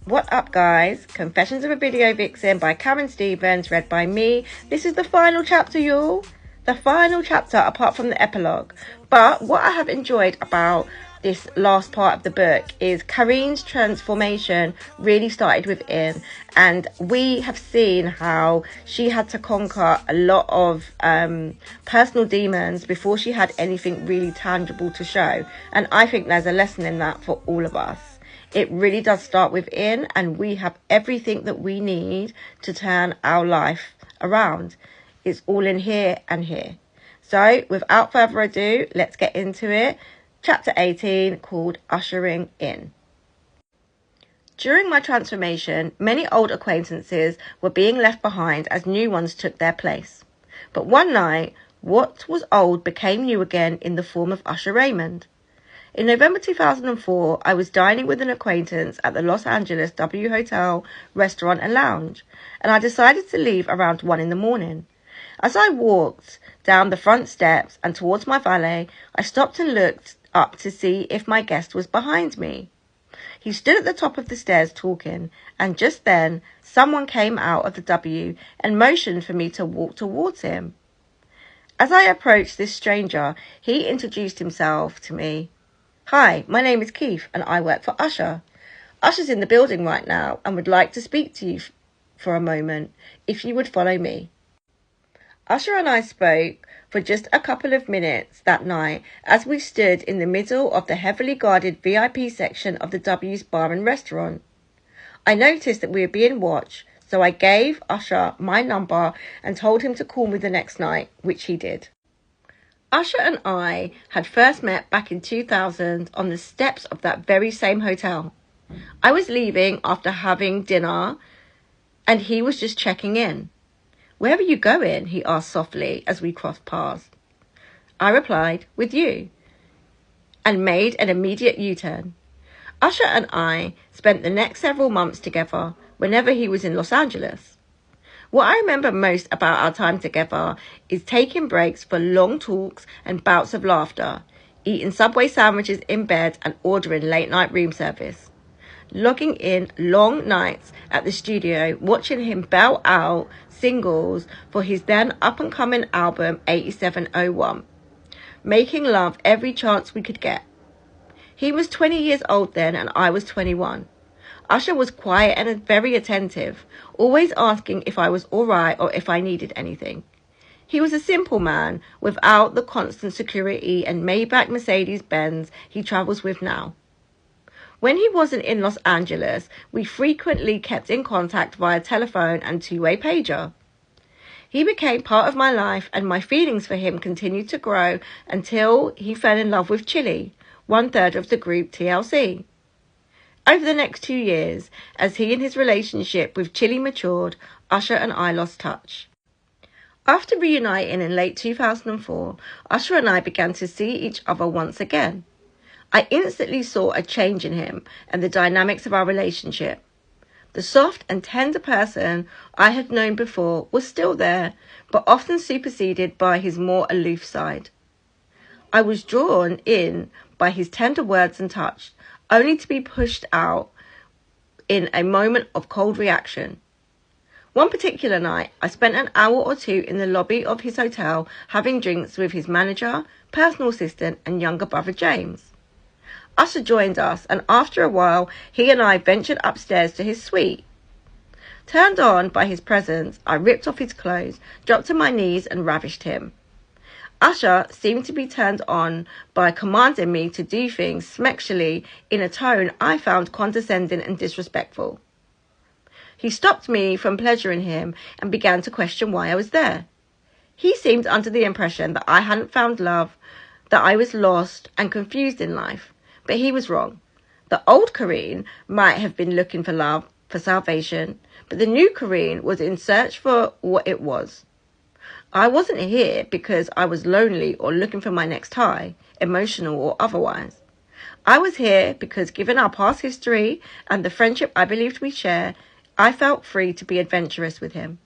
What up, guys? Confessions of a Video Vixen by Karen Stevens, read by me. This is the final chapter, y'all. The final chapter, apart from the epilogue. But what I have enjoyed about this last part of the book is Kareen's transformation really started within, and we have seen how she had to conquer a lot of personal demons before she had anything really tangible to show. And I think there's a lesson in that for all of us. It really does start within, and we have everything that we need to turn our life around. It's all in here and here. So without further ado, let's get into it. Chapter 18, called Ushering In. During my transformation, many old acquaintances were being left behind as new ones took their place. But one night, what was old became new again in the form of Usher Raymond. In November 2004, I was dining with an acquaintance at the Los Angeles W Hotel Restaurant and Lounge, and I decided to leave around 1 a.m. As I walked down the front steps and towards my valet, I stopped and looked up to see if my guest was behind me. He stood at the top of the stairs talking, and just then someone came out of the W and motioned for me to walk towards him. As I approached this stranger, he introduced himself to me. "Hi, my name is Keith and I work for Usher. Usher's in the building right now and would like to speak to you for a moment, if you would follow me." Usher and I spoke for just a couple of minutes that night as we stood in the middle of the heavily guarded VIP section of the W's bar and restaurant. I noticed that we were being watched, so I gave Usher my number and told him to call me the next night, which he did. Usher and I had first met back in 2000 on the steps of that very same hotel. I was leaving after having dinner and he was just checking in. "Where are you going?" he asked softly as we crossed paths. I replied, "With you," and made an immediate U-turn. Usher and I spent the next several months together whenever he was in Los Angeles. What I remember most about our time together is taking breaks for long talks and bouts of laughter, eating Subway sandwiches in bed and ordering late-night room service, logging in long nights at the studio watching him belt out singles for his then up-and-coming album 8701, making love every chance we could get. He was 20 years old then and I was 21. Usher was quiet and very attentive, always asking if I was all right or if I needed anything. He was a simple man without the constant security and Maybach Mercedes-Benz he travels with now. When he wasn't in Los Angeles, we frequently kept in contact via telephone and two-way pager. He became part of my life and my feelings for him continued to grow until he fell in love with Chili, 1/3 of the group TLC. Over the next 2 years, as he and his relationship with Chili matured, Usher and I lost touch. After reuniting in late 2004, Usher and I began to see each other once again. I instantly saw a change in him and the dynamics of our relationship. The soft and tender person I had known before was still there, but often superseded by his more aloof side. I was drawn in by his tender words and touch, only to be pushed out in a moment of cold reaction. One particular night, I spent an hour or two in the lobby of his hotel having drinks with his manager, personal assistant, and younger brother James. Usher joined us, and after a while, he and I ventured upstairs to his suite. Turned on by his presence, I ripped off his clothes, dropped to my knees, and ravished him. Usher seemed to be turned on by commanding me to do things sexually in a tone I found condescending and disrespectful. He stopped me from pleasuring him and began to question why I was there. He seemed under the impression that I hadn't found love, that I was lost and confused in life. But he was wrong. The old Kareen might have been looking for love, for salvation, but the new Kareen was in search for what it was. I wasn't here because I was lonely or looking for my next high, emotional or otherwise. I was here because, given our past history and the friendship I believed we share, I felt free to be adventurous with him.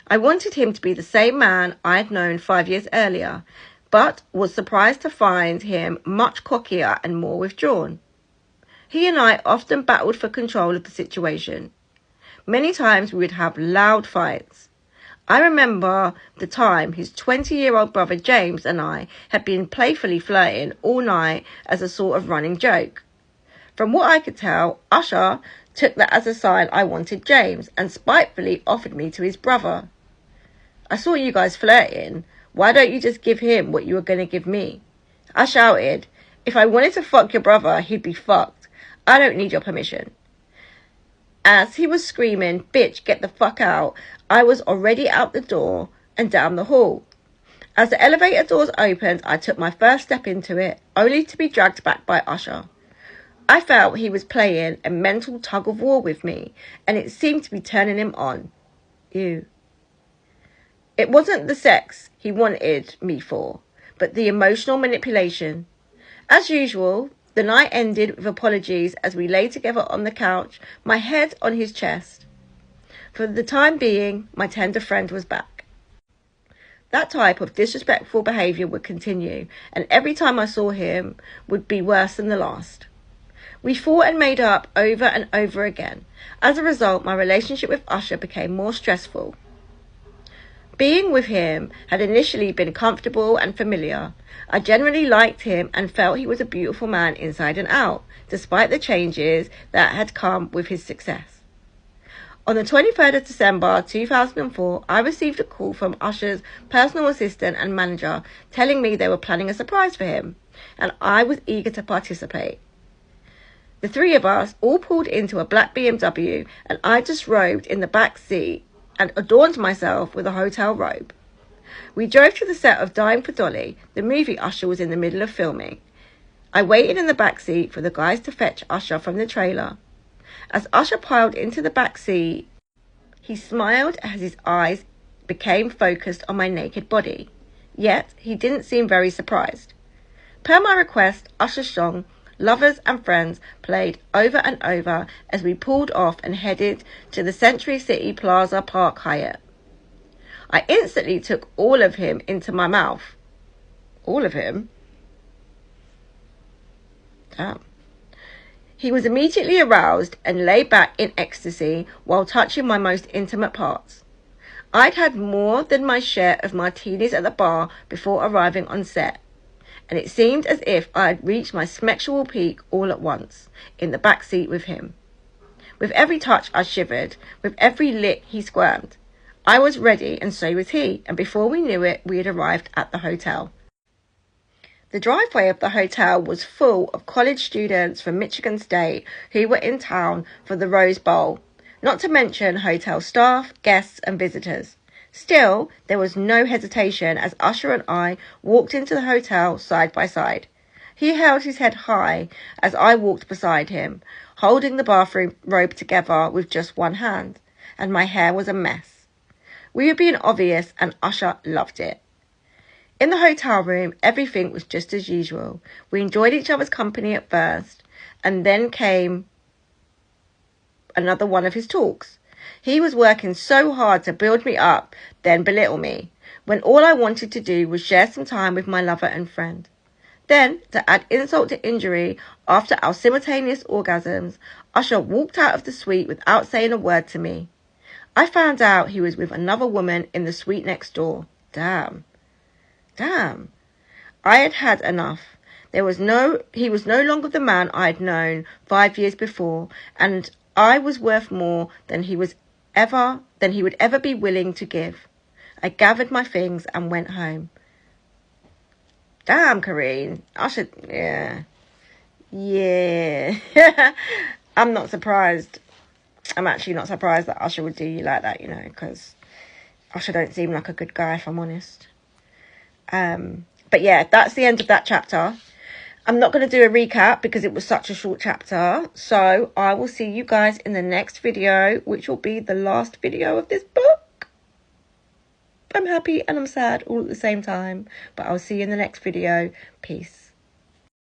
I wanted him to be the same man I had known 5 years earlier, but was surprised to find him much cockier and more withdrawn. He and I often battled for control of the situation. Many times we would have loud fights. I remember the time his 20-year-old brother James and I had been playfully flirting all night as a sort of running joke. From what I could tell, Usher took that as a sign I wanted James and spitefully offered me to his brother. "I saw you guys flirting. Why don't you just give him what you were going to give me?" I shouted, "If I wanted to fuck your brother, he'd be fucked. I don't need your permission." As he was screaming, "Bitch, get the fuck out," I was already out the door and down the hall. As the elevator doors opened, I took my first step into it, only to be dragged back by Usher. I felt he was playing a mental tug-of-war with me, and it seemed to be turning him on. Ew. It wasn't the sex he wanted me for, but the emotional manipulation. As usual, the night ended with apologies as we lay together on the couch, my head on his chest. For the time being, my tender friend was back. That type of disrespectful behaviour would continue, and every time I saw him would be worse than the last. We fought and made up over and over again. As a result, my relationship with Usher became more stressful. Being with him had initially been comfortable and familiar. I generally liked him and felt he was a beautiful man inside and out, despite the changes that had come with his success. On the 23rd of December 2004, I received a call from Usher's personal assistant and manager telling me they were planning a surprise for him, and I was eager to participate. The three of us all pulled into a black BMW, and I just robed in the back seat and adorned myself with a hotel robe. We drove to the set of Dying for Dolly, the movie Usher was in the middle of filming. I waited in the back seat for the guys to fetch Usher from the trailer. As Usher piled into the back seat, he smiled as his eyes became focused on my naked body. Yet, he didn't seem very surprised. Per my request, Usher's song, Lovers and Friends, played over and over as we pulled off and headed to the Century City Plaza Park Hyatt. I instantly took all of him into my mouth. All of him? Damn. He was immediately aroused and lay back in ecstasy while touching my most intimate parts. I'd had more than my share of martinis at the bar before arriving on set, and it seemed as if I had reached my sexual peak all at once, in the back seat with him. With every touch I shivered, with every lick he squirmed. I was ready, and so was he, and before we knew it, we had arrived at the hotel. The driveway of the hotel was full of college students from Michigan State who were in town for the Rose Bowl, not to mention hotel staff, guests, and visitors. Still, there was no hesitation as Usher and I walked into the hotel side by side. He held his head high as I walked beside him, holding the bathroom robe together with just one hand, and my hair was a mess. We were being obvious, and Usher loved it. In the hotel room, everything was just as usual. We enjoyed each other's company at first, and then came another one of his talks. He was working so hard to build me up, then belittle me, when all I wanted to do was share some time with my lover and friend. Then, to add insult to injury, after our simultaneous orgasms, Usher walked out of the suite without saying a word to me. I found out he was with another woman in the suite next door. Damn. I had had enough. He was no longer the man I had known 5 years before, and I was worth more than he would ever be willing to give. I gathered my things and went home. Damn, Kareen. Yeah. I'm not surprised. I'm actually not surprised that Usher would do you like that, because Usher don't seem like a good guy, if I'm honest. But yeah, that's the end of that chapter. I'm not going to do a recap because it was such a short chapter. So I will see you guys in the next video, which will be the last video of this book. I'm happy and I'm sad all at the same time. But I'll see you in the next video. Peace.